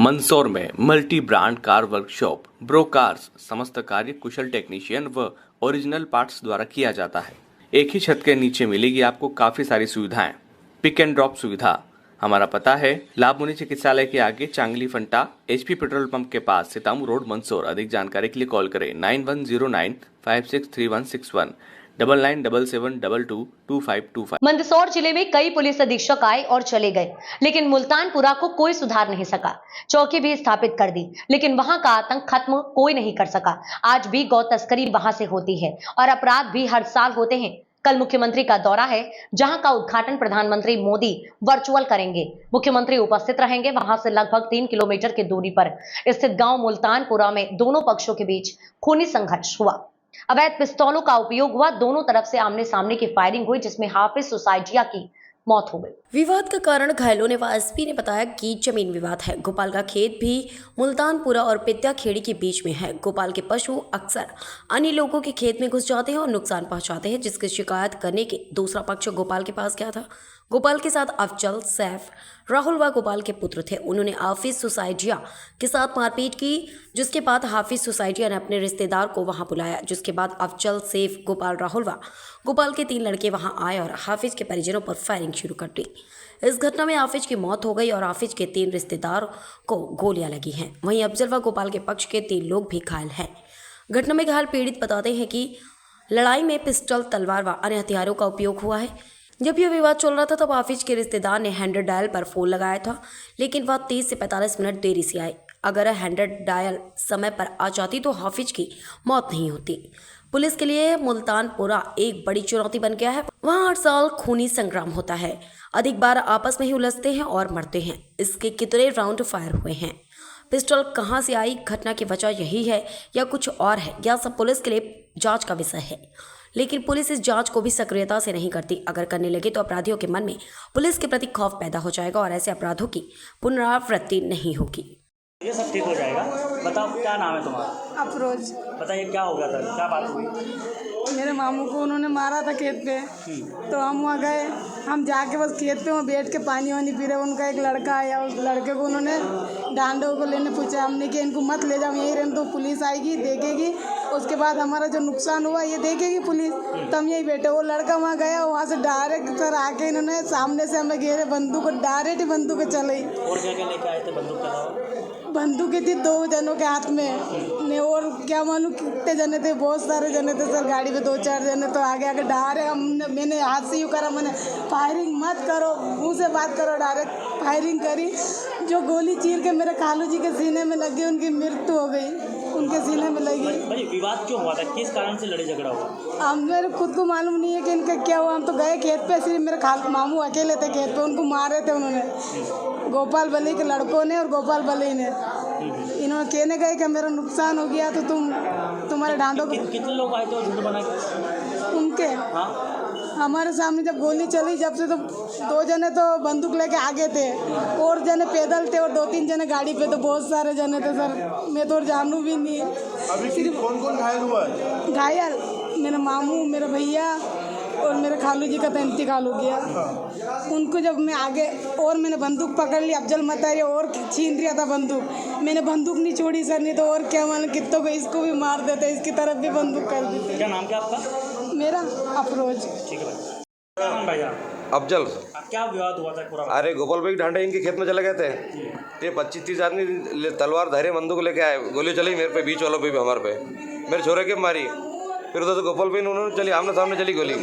मंदसौर में multi brand car workshop bro cars समस्त कार्य कुशल टेक्नीशियन व ओरिजिनल पार्ट्स द्वारा किया जाता है। एक ही छत के नीचे मिलेगी आपको काफी सारी सुविधाएं। पिक एंड ड्रॉप सुविधा। हमारा पता है लाभमुनि चिकित्सालय के आगे चांगली फंटा HP पेट्रोल पंप के पास सितामू रोड मंदसौर। अधिक जानकारी के लिए कॉल करें 9109563161 9977222525। मंदसौर जिले में कई पुलिस अधीक्षक आए और चले गए, लेकिन मुल्तानपुरा को कोई सुधार नहीं सका। चौकी भी स्थापित कर दी, लेकिन वहां का आतंक खत्म कोई नहीं कर सका। आज भी गौ तस्करी वहां से होती है और अपराध भी हर साल होते हैं। कल मुख्यमंत्री का दौरा है, जहां का उद्घाटन प्रधानमंत्री मोदी वर्चुअल करेंगे। मुख्यमंत्री उपस्थित रहेंगे। वहां से लगभग 3 किलोमीटर की दूरी पर स्थित गांव मुल्तानपुरा में दोनों पक्षों के बीच खूनी संघर्ष हुआ। अवैध पिस्तौलों का उपयोग हुआ। दोनों तरफ से आमने सामने की फायरिंग हुई, जिसमें हाफिज सोसाइटिया की मौत हो गई। विवाद का कारण घायलों ने व एसपी ने बताया कि जमीन विवाद है। गोपाल का खेत भी मुल्तानपुरा और पित्या खेड़ी के बीच में है। गोपाल के पशु अक्सर अन्य लोगों के खेत में घुस जाते हैं और नुकसान पहुंचाते हैं, जिसकी शिकायत करने के दूसरा पक्ष गोपाल के पास गया था। गोपाल के साथ अफजल, सैफ, राहुल व गोपाल के पुत्र थे। उन्होंने हाफिज सोसाइटिया के साथ मारपीट की, जिसके बाद हाफिज सोसाइटिया ने अपने रिश्तेदार को वहां बुलाया। जिसके बाद अफजल, सैफ, गोपाल, राहुल व गोपाल के 3 लड़के वहां आए और हाफिज के परिजनों पर फायरिंग शुरू कर दी। इस घटना में हाफिज की मौत हो गई और हाफिज के 3 रिश्तेदारों को गोलियां लगी हैं। वहीं अफजल व गोपाल के पक्ष के 3 लोग भी घायल हैं। घटना में घायल पीड़ित बताते हैं कि लड़ाई में पिस्टल, तलवार व अन्य हथियारों का उपयोग हुआ है। जब यह विवाद चल रहा था तब हाफिज के रिश्तेदार ने हैंडर डायल पर फोन लगाया था, लेकिन वह 30 से 45 मिनट देरी से आए। अगर हैंडर डायल समय पर आ जाती तो हाफिज की मौत नहीं होती। पुलिस के लिए मुल्तानपुरा एक बड़ी चुनौती बन गया है। वहाँ हर साल खूनी संग्राम होता है। अधिक बार आपस में ही उलझते हैं और मरते हैं। इसके कितने राउंड फायर हुए हैं, पिस्टल कहां से आई, घटना की वजह यही है या कुछ और है, यह सब पुलिस के लिए जांच का विषय है। लेकिन पुलिस इस जांच को भी सक्रियता से नहीं करती। अगर करने लगे तो अपराधियों के मन में पुलिस के प्रति खौफ पैदा हो जाएगा और ऐसे अपराधों की पुनरावृत्ति नहीं होगी। ये सब ठीक हो जाएगा। बताओ क्या नाम है तुम्हारा? अफरोज। बताइए क्या हो गया था, क्या बात हुई? मेरे मामू को उन्होंने मारा था खेत पे, तो हम वहाँ गए। हम जाके बस खेत पे वहाँ बैठ के पानी वानी पी रहे। उनका एक लड़का आया, उस लड़के को उन्होंने डांडों को लेने पूछा। हमने कि इनको मत ले जाओ, यहीं रहने तो पुलिस आएगी, देखेगी, उसके बाद हमारा जो नुकसान हुआ ये देखेगी पुलिस, तो हम यहीं बैठे। वो लड़का वहाँ गया, वहाँ से डायरेक्ट सर आके इन्होंने सामने से हमें घेरे, बंदूक डायरेक्ट बंदूक चलाई। और क्या क्या लेके आए थे बंदूक के अलावा? बंदूक थी 2 जनों के हाथ में ने, और क्या मालूम कितने जने थे, बहुत सारे जने थे सर। गाड़ी में 2-4 जने तो आगे आके डायरेक्ट हमने, मैंने हाथ से यूँ करा, मैंने फायरिंग मत करो, मुँह से बात करो, डायरेक्ट फायरिंग करी। जो गोली चीर के मेरे खालू जी के सीने में लगी, उनकी मृत्यु हो गई, उनके सीने में लगी। भाई विवाद क्यों हुआ था, किस कारण से लड़ाई झगड़ा हुआ? हम मेरे खुद को मालूम नहीं है कि इनका क्या हुआ। हम तो गए खेत पे, सिर्फ मेरे मामू अकेले थे खेत पे, उनको मारे थे उन्होंने, गोपाल बली के लड़कों ने और गोपाल बली ने। इन्होंने कहने गए कि मेरा नुकसान हो गया तो तुम्हारे डांडों को। कितने लोग आए थे वो झूठ बना के? उनके हमारे सामने जब गोली चली, जब से तो 2 जने तो बंदूक लेके आगे थे, और जने पैदल थे, और 2-3 जने गाड़ी पे, तो बहुत सारे जने थे सर। मैं तो जानू भी नहीं। अभी कौन घायल हुआ है? घायल मेरे मामू, मेरे भैया और मेरे खालू जी का तो इंतकाल हो गया। उनको जब मैं आगे, और मैंने बंदूक पकड़ ली, अफजल मतारी और छीन दिया था बंदूक। मैंने बंदूक नहीं छोड़ी सर, नहीं तो और क्या मालूम कितनों को इसको भी मार देते, इसकी तरफ भी बंदूक कर देते। क्या नाम क्या आपका? मेरा अफरोज। ठीक है भाई। भैया अफजल। क्या विवाद हुआ था पूरा? अरे गोपाल भाई ढांडे इनके खेत में चले गए थे। ये 25-30 आदमी तलवार धैर्य बंदूक लेके आए, गोली चली मेरे पे, बीच वालों पे भी, हमारे पे, मेरे छोरे के मारी। फिर उधर से गोपाल भाई उन्होंने चली, आमने सामने चली गोली,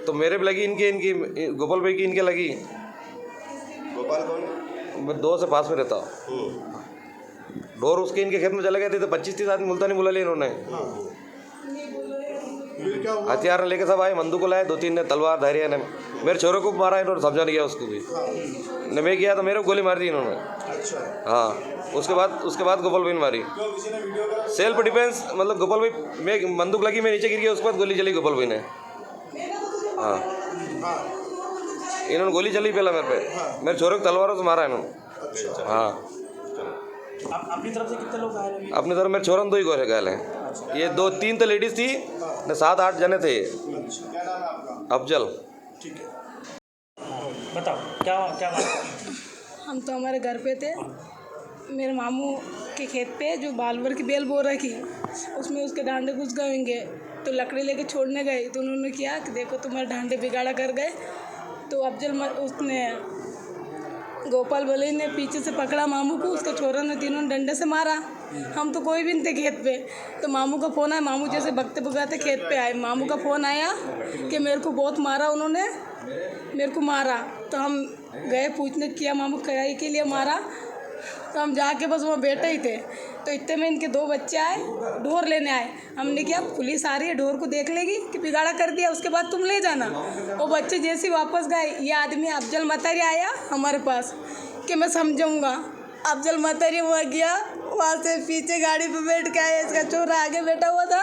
तो मेरे पे लगी, इनकी गोपाल भाई की इनके लगी। गोपाल कौन? मैं 2 से पास में रहता हूँ। ढोर उसके इनके खेत में चले गए थे, तो 25-30 आदमी मुल्तानी बुला लिए इन्होंने। हथियार लेके सब आए, बंदूक को लाए, 2-3 ने तलवार धैर्य ने मेरे छोरे को मारा, इन्होंने समझा नहीं गया उसको भी। ने मैं किया तो मेरे को गोली मार दी इन्होंने। हाँ, उसके बाद गोपाल भाई ने मारी। सेल्फ डिफेंस, मतलब गोपाल भाई, मैं बंदूक लगी, मैं नीचे गिर गया, उसके बाद गोली चली गोपाल भाई ने। हाँ, इन्होंने गोली चली पहला मेरे पे, मेरे छोरे को तलवारों से मारा इन्होंने। हाँ। अपनी तरफ से कितने लोग आए? अपनी तरफ मेरे छोरन 2 ही गोले घायल हैं। ये 2-3 तो लेडीज थी, 7-8 जने थे। अफजल। ठीक है, बताओ क्या बात? हम तो हमारे घर पे थे, मेरे मामू के खेत पे जो बालवर की बेल बो रखी उसमें उसके डांडे घुस गए होंगे, तो लकड़ी लेके छोड़ने गए तो उन्होंने किया कि देखो तुम्हारे डांडे बिगाड़ा कर गए। तो अफजल उसने गोपाल बलई ने पीछे से पकड़ा मामू को, उसके छोरों ने तीनों डंडे से मारा। हम तो कोई भी नहीं थे खेत पे, तो मामू का फ़ोन आया, मामू जैसे भगते भगाते खेत पे आए, मामू का फ़ोन आया कि मेरे को बहुत मारा उन्होंने, मेरे को मारा। तो हम गए पूछने किया मामू क्या के लिए मारा, तो हम जाके बस वहाँ बैठे ही थे। तो इतने में इनके 2 बच्चे आए, ढोर लेने आए। हमने किया पुलिस आ रही है, ढोर को देख लेगी कि बिगाड़ा कर दिया, उसके बाद तुम ले जाना। वो बच्चे जैसे वापस गए, ये आदमी अफजल मतारी आया हमारे पास कि मैं समझाऊँगा। अफजल मतारी हुआ गया, वहाँ से पीछे गाड़ी पे बैठ के आया, इसका चोरा आगे बैठा हुआ था,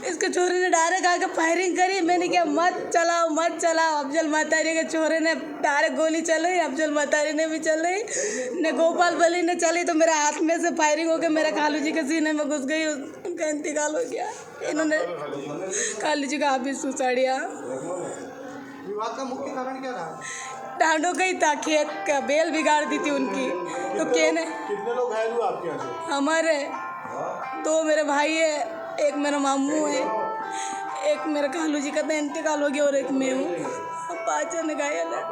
इसके चोरे ने डायरेक्ट आके फायरिंग करी। मैंने कहा मत चलाओ मत चलाओ। अफजल मतारी के चोरे ने डायरेक्ट गोली चलाई, अफजल मतारी ने भी चलाई, ने गोपाल बली ने चली, तो मेरे हाथ में से फायरिंग होकर मेरे खालू जी के सीने में घुस गई, उनका इंतकाल हो गया। इन्होंने खालू जी का हाफिज सुसाड़िया। विवाद का मुख्य कारण क्या रहा? डांडों का ही था, खेत का बेल बिगाड़ दी थी उनकी। तो कहने कितने लोग घायल हुए आपके यहाँ से? हमारे 2 मेरे भाई है, एक मेरा मामू है, एक मेरे खालू जी का तो इंतकाल हो गया और एक मैं हूँ। 5 जने घायल है।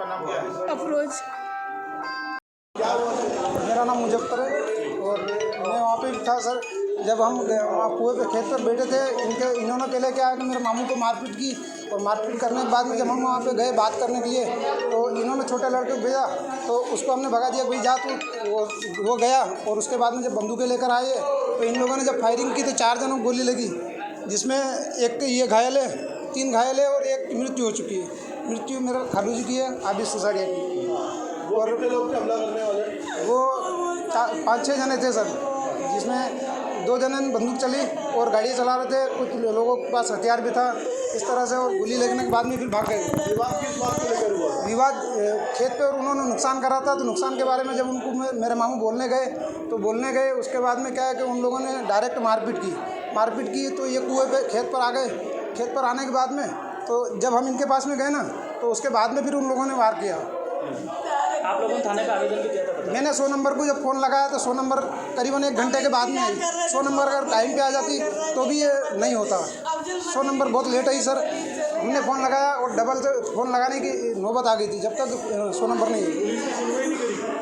अफरोज। मेरा नाम मुजफ्फर है और मैं वहाँ पे था सर। जब हम वहाँ कुएं पे खेत पर बैठे थे, इन्होंने पहले क्या है कि मेरे मामू को मारपीट की, और मारपीट करने के बाद में जब हम वहाँ पे गए बात करने के लिए, तो इन्होंने छोटे लड़के को भेजा, तो उसको हमने भगा दिया, भाई जा तू। वो गया, और उसके बाद में जब बंदूकें लेकर आए तो इन लोगों ने जब फायरिंग की तो 4 जनों को गोली लगी, जिसमें एक ये घायल है, 3 घायल है और एक मृत्यु हो चुकी है। मृत्यु मेरे खालू जी की है, आबिद सुसाड़िया की। और कितने लोग थे हमला करने वाले? वो 5-6 जने थे सर, जिसमें 2 जने बंदूक चली और गाड़ी चला रहे थे, कुछ लोगों के पास हथियार भी था इस तरह से, और गोली लगने के बाद में फिर भाग गए। विवाद किस बात को लेकर हुआ? विवाद खेत पे, और उन्होंने नुकसान करा था, तो नुकसान के बारे में जब उनको मेरे मामू बोलने गए, उसके बाद में क्या है कि उन लोगों ने डायरेक्ट मारपीट की, तो ये कुएं पे खेत पर आ गए। खेत पर आने के बाद में तो जब हम इनके पास में गए ना, तो उसके बाद में फिर उन लोगों ने वार किया। आप लोगों ने थाने पे आवेदन भी किया था? मैंने 100 नंबर को जब फ़ोन लगाया तो 100 नंबर करीबन 1 घंटे के बाद में आई। 100 नंबर अगर टाइम पे आ जाती तो भी ये नहीं होता। 100 नंबर बहुत लेट आई सर। हमने फ़ोन लगाया और डबल से फ़ोन लगाने की नौबत आ गई थी, जब तक 100 नंबर नहीं आई।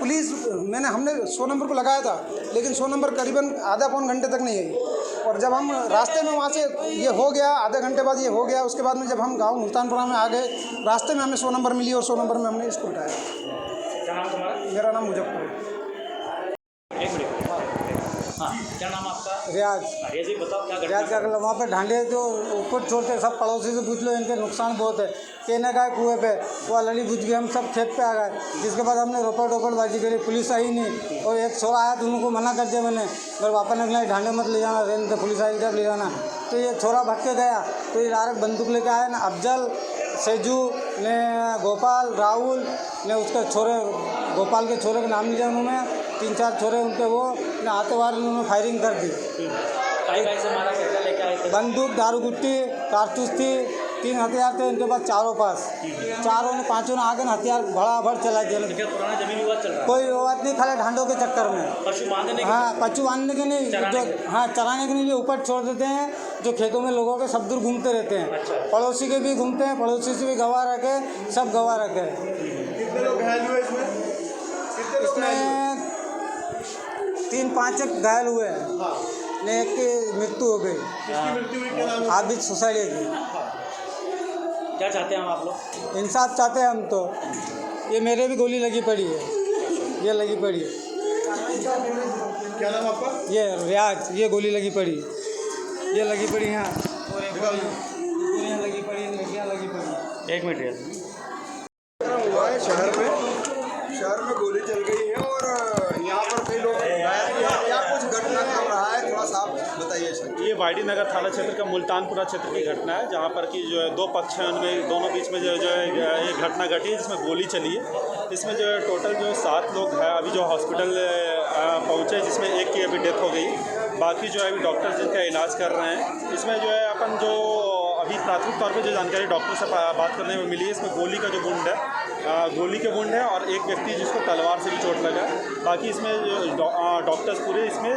पुलिस हमने 100 नंबर को लगाया था, लेकिन 100 नंबर करीबन आधा पौन घंटे तक नहीं आई। और जब हम रास्ते में वहाँ से ये हो गया, आधे घंटे बाद ये हो गया, उसके बाद में जब हम गाँव मुल्तानपुरा में आ गए, रास्ते में हमें 100 नंबर मिली और 100 नंबर में हमने इसको उठाया। क्या नाम तुम्हारा? मेरा नाम मुजफ्फर है। एक मिनट। हाँ, क्या नाम आपका? रियाज। ये जी बताओ क्या रियाज का वहाँ पे ढांडे जो ऊपर छोड़ते, सब पड़ोसी से पूछ लो, इनके नुकसान बहुत है। कहने का कुएँ पे वो लड़ी बुझ गई, हम सब खेत पे आ गए, जिसके बाद हमने रोपड़ करी, पुलिस आई नहीं। और एक छोरा आया तो उनको मना कर दिया मैंने, मेरे पापा ने बोला ढांडे मत ले जाना, रेन तो पुलिस आई जब ले जाना। तो ये छोरा भटक के गया, तो ये डायरेक्ट बंदूक लेके आया ना, अफजल, सेजू ने, गोपाल, राहुल ने, उसके छोरे, गोपाल के छोरे के नाम लिया उन्होंने, 3-4 छोरे उनके, वो ने आते बार उन्होंने फायरिंग कर दी। काई से मारा? क्या लेके आए थे? बंदूक, दारू गुट्टी, कारतूस थी, 3 हथियार थे इनके पास, चारों पास। चारों ने, 5 ने आगे हथियार भड़ाभड़ चला दिया। क्या पुराना जमीन विवाद चल रहा है? कोई विवाद नहीं, खाली ढांडों के चक्कर में। पशु बांधने के? हाँ, पशु बांधने के नहीं, जो हाँ चराने के लिए ऊपर छोड़ देते हैं, जो खेतों में लोगों के सब दूर घूमते रहते हैं। अच्छा। पड़ोसी के भी घूमते हैं, पड़ोसी से भी गवाह रखे, सब गवाह रखे। कितने लोग घायल हुए इसमें? इसमें 3-5 घायल हुए हैं, एक की मृत्यु हो गई। किसकी मृत्यु हुई, क्या नाम है? आबिद सुसाड़िया की। क्या चाहते हैं हम आप लोग? इंसाफ चाहते हैं हम तो। ये मेरे भी गोली लगी पड़ी है, ये लगी पड़ी है। क्या नाम आपका? ये रियाज, ये गोली लगी पड़ी, ये लगी पड़ी यहाँ, और एक गोलियाँ लगी पड़ी, लड़कियाँ लगी पड़ी। एक मिनट। हुआ है शहर में गोली चल गई है और यहाँ पर कई लोग घायल हुए हैं। क्या कुछ घटनाक्रम रहा है, थोड़ा सा आप बताइए सर। ये वाईडी नगर थाना क्षेत्र का मुल्तानपुरा क्षेत्र की घटना है, जहाँ पर कि जो है 2 पक्ष हैं, उनमें दोनों बीच में जो है ये घटना घटी है, जिसमें गोली चली है। इसमें जो है टोटल जो 7 लोग हैं अभी जो हॉस्पिटल पहुँचे, जिसमें एक की अभी डेथ हो गई, बाकी जो है अभी डॉक्टर जिनका इलाज कर रहे हैं। इसमें जो है अपन जो अभी प्राथमिक तौर पे जो जानकारी डॉक्टर से बात करने में मिली है, इसमें गोली का जो गुंड है गोली के वुंड है और एक व्यक्ति जिसको तलवार से भी चोट लगा है। बाकी इसमें डॉक्टर्स पूरे इसमें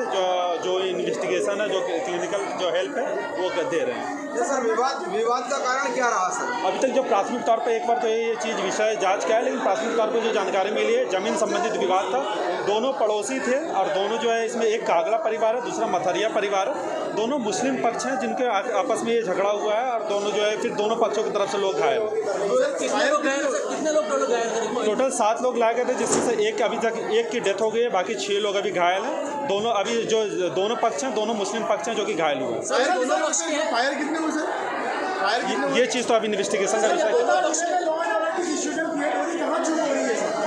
जो इन्वेस्टिगेशन है, जो क्लिनिकल जो हेल्प है वो दे रहे हैं। ये सर विवाद का कारण क्या रहा सर? अभी तक जो प्राथमिक तौर पर एक बार तो ये चीज़ विषय जांच का है, लेकिन प्राथमिक तौर पर जो जानकारी मिली है ज़मीन संबंधित विवाद था। दोनों पड़ोसी थे और दोनों जो है इसमें एक कागड़ा परिवार है, दूसरा मथरिया परिवार है। दोनों मुस्लिम पक्ष हैं जिनके आपस में ये झगड़ा हुआ है और दोनों जो है फिर दोनों पक्षों की तरफ से लोग घायल हैं। कितने लोग टोटल घायल थे? टोटल 7 लोग लाए गए थे, जिसमें से एक अभी तक एक की डेथ हो गई है, बाकी 6 लोग अभी घायल हैं। दोनों अभी जो दोनों पक्ष हैं, दोनों मुस्लिम पक्ष हैं जो कि घायल हुए हैं। दोनों पक्ष के हैं। फायर कितने हुए सर? ये चीज़ तो अभी इन्वेस्टिगेशन का विषय है।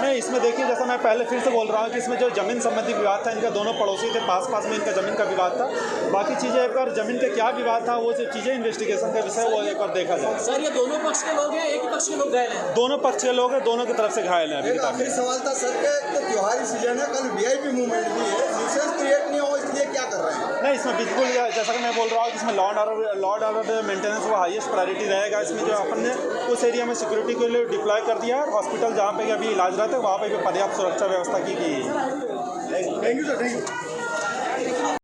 नहीं, इसमें देखिए जैसा मैं पहले फिर से बोल रहा हूँ कि इसमें जो ज़मीन संबंधी विवाद था, इनका दोनों पड़ोसी थे, पास में इनका ज़मीन का विवाद था। बाकी चीज़ें एक बार ज़मीन का क्या विवाद था वो चीज़ें इन्वेस्टिगेशन का विषय वो एक बार देखा जाए। सर ये दोनों पक्ष के लोग हैं, एक ही पक्ष के लोग घायल हैं? दोनों पक्ष के लोग हैं, दोनों की तरफ से घायल हैं। एक आखिरी सवाल था सर के तो त्योहारी सीजन है, कल वीआईपी मूवमेंट भी है, न्यूसेंस क्रिएट नहीं हो इसलिए क्या कर रहे हैं? नहीं, इसमें बिल्कुल जैसा कि मैं बोल रहा हूँ कि इसमें लॉ एंड ऑर्डर मेंटेनेंस वो हाईएस्ट प्रायोरिटी रहेगा। इसमें जो अपन ने उस एरिया में सिक्योरिटी के लिए डिप्लॉय कर दिया है। हॉस्पिटल जहाँ पे अभी इलाज रहता है वहाँ पे भी पर्याप्त सुरक्षा व्यवस्था की गई है। Thank you sir, thank you.